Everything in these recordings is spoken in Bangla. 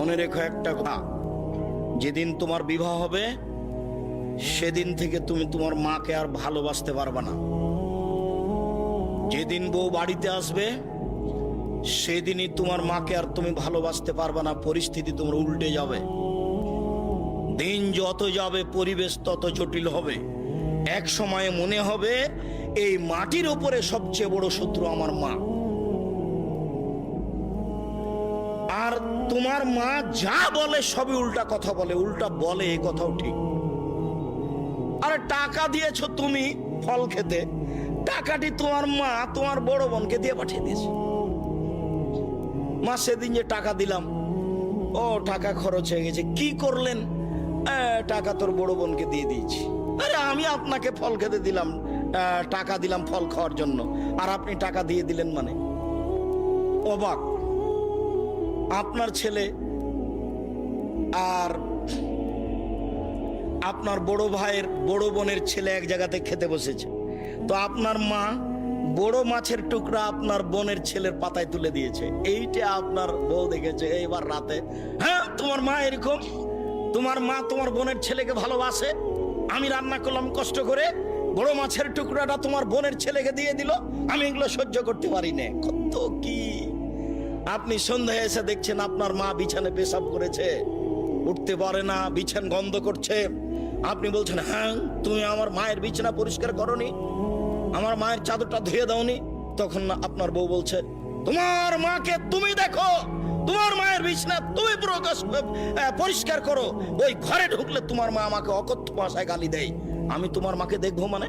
মনে রেখো একটা কথা, যেদিন তোমার বিবাহ হবে সেদিন থেকে তুমি তোমার মাকে আর ভালোবাসতে পারবে না। যেদিন বউ বাড়িতে আসবে সেদিনই তোমার মাকে আর তুমি ভালোবাসতে পারবে না। পরিস্থিতি তোমার উল্টে যাবে। দিন যত যাবে পরিবেশ তত জটিল হবে। এক সময়ে মনে হবে এই মাটির উপরে সবচেয়ে বড় শত্রু আমার মা। আর তোমার মা যা বলে সবই উল্টা কথা বলে, উল্টা বলে, এই কথাও ঠিক। আরে টাকা দিয়েছো তুমি ফল খেতে, টাকাটি তোমার মা তোমার বড় বোনকে দিয়ে পাঠিয়ে দিয়েছে। মা সেদিন যে টাকা দিলাম, ও টাকা খরচ হয়ে গেছে, কি করলেন? টাকা তোর বড় বোনকে দিয়ে দিয়েছি। আরে আমি আপনাকে ফল খেতে দিলাম, টাকা দিলাম ফল খাওয়ার জন্য, আর আপনি টাকা দিয়ে দিলেন মানে? অবাক। আপনার ছেলে আর আপনার বড় ভাইয়ের বড় বোনের ছেলে এক জায়গাতে খেতে বসেছে, তো আপনার মা বড় মাছের টুকরা আপনার বোনের ছেলের পাতায় তুলে দিয়েছে। এইটা আপনার বউ দেখেছে এইবার রাতে। হ্যাঁ, তোমার মা এরকম, তোমার মা তোমার বোনের ছেলেকে ভালোবাসে। আমি রান্না করলাম কষ্ট করে, বড় মাছের টুকরাটা তোমার বোনের ছেলেকে দিয়ে দিল, আমি এগুলো সহ্য করতে পারি না। কত কি! আপনি সন্ধ্যায় এসে দেখছেন আপনার মা বিছানে পেশাব করেছে, উঠতে পারে না, বিছান গন্ধ করছে। আপনি বলছেন, হ্যাঁ তুমি আমার মায়ের বিছানা পরিষ্কার করনি, আমার মায়ের চাদরটা ধুয়ে দাওনি। তখন আপনার বউ বলছে, তোমার মাকে তুমি দেখো, তোমার মায়ের বিছানা তুমি পরিষ্কার করো। ওই ঘরে ঢুকলে তোমার মা আমাকে অকথ্য ভাষায় গালি দেয়, আমি তোমার মাকে দেখবো মানে?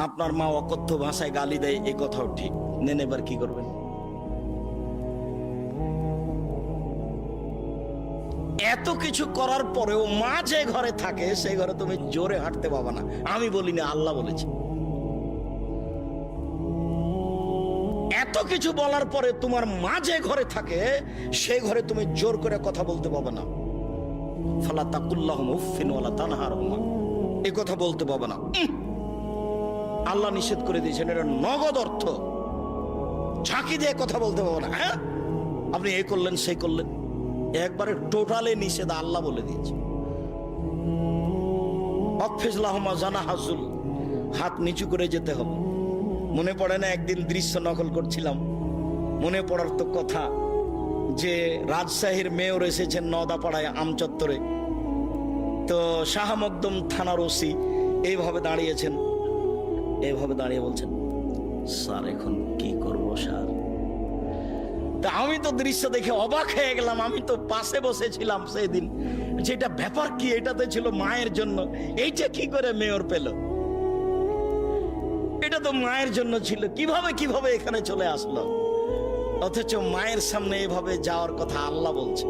আপনার মা অকথ্য ভাষায় গালি দেয়, এই কথাও ঠিক। নেন, এবার কি করবেন? এত কিছু করার পরেও মা যে ঘরে থাকে সেই ঘরে তুমি জোরে হাঁটতে পাবা না। আমি বলিনি, আল্লাহ বলেছে। এত কিছু বলার পরে তোমার মা যে ঘরে থাকে সেই ঘরে তুমি জোর করে কথা বলতে পাবে না। ফালা তাকুল্লাহুমা উফফিন ওয়ালা তানহারহুমা, এই কথা বলতে পাবে না। আল্লাহ নিষেধ করে দিয়েছেন, এটা নগদ অর্থ। ঝাঁকি দিয়ে কথা বলতে পাবে না। হ্যাঁ, আপনি এই করলেন সেই করলেন, একবারে টোটালে নিষেধ, আল্লাহ বলে দিয়েছে। অকফিজলাহুমা জানাহাজুল, হাত নিচু করে যেতে হবে। মনে পড়ে না একদিন দৃশ্য নকল করছিলাম, মনে পড়ার তো কথা যে রাজশাহীর মেয়র এসেছেন নওদাপাড়ায় আমচত্বরে, তো শাহ মকদুম থানার ওসি এইভাবে দাঁড়িয়েছেন, এইভাবে দাঁড়িয়ে বলছেন, স্যার এখন কি করব স্যার? তা আমি তো দৃশ্য দেখে অবাক হয়ে গেলাম। আমি তো পাশে বসেছিলাম সেই দিন, যেটা ব্যাপার কি, এটাতে ছিল মায়ের জন্য, এইটা কি করে মেয়র পেল? এটা তো মায়ের জন্য ছিল, কিভাবে এখানে চলে আসলো? অথচ মায়ের সামনে এভাবে যাওয়ার কথা আল্লাহ বলছে।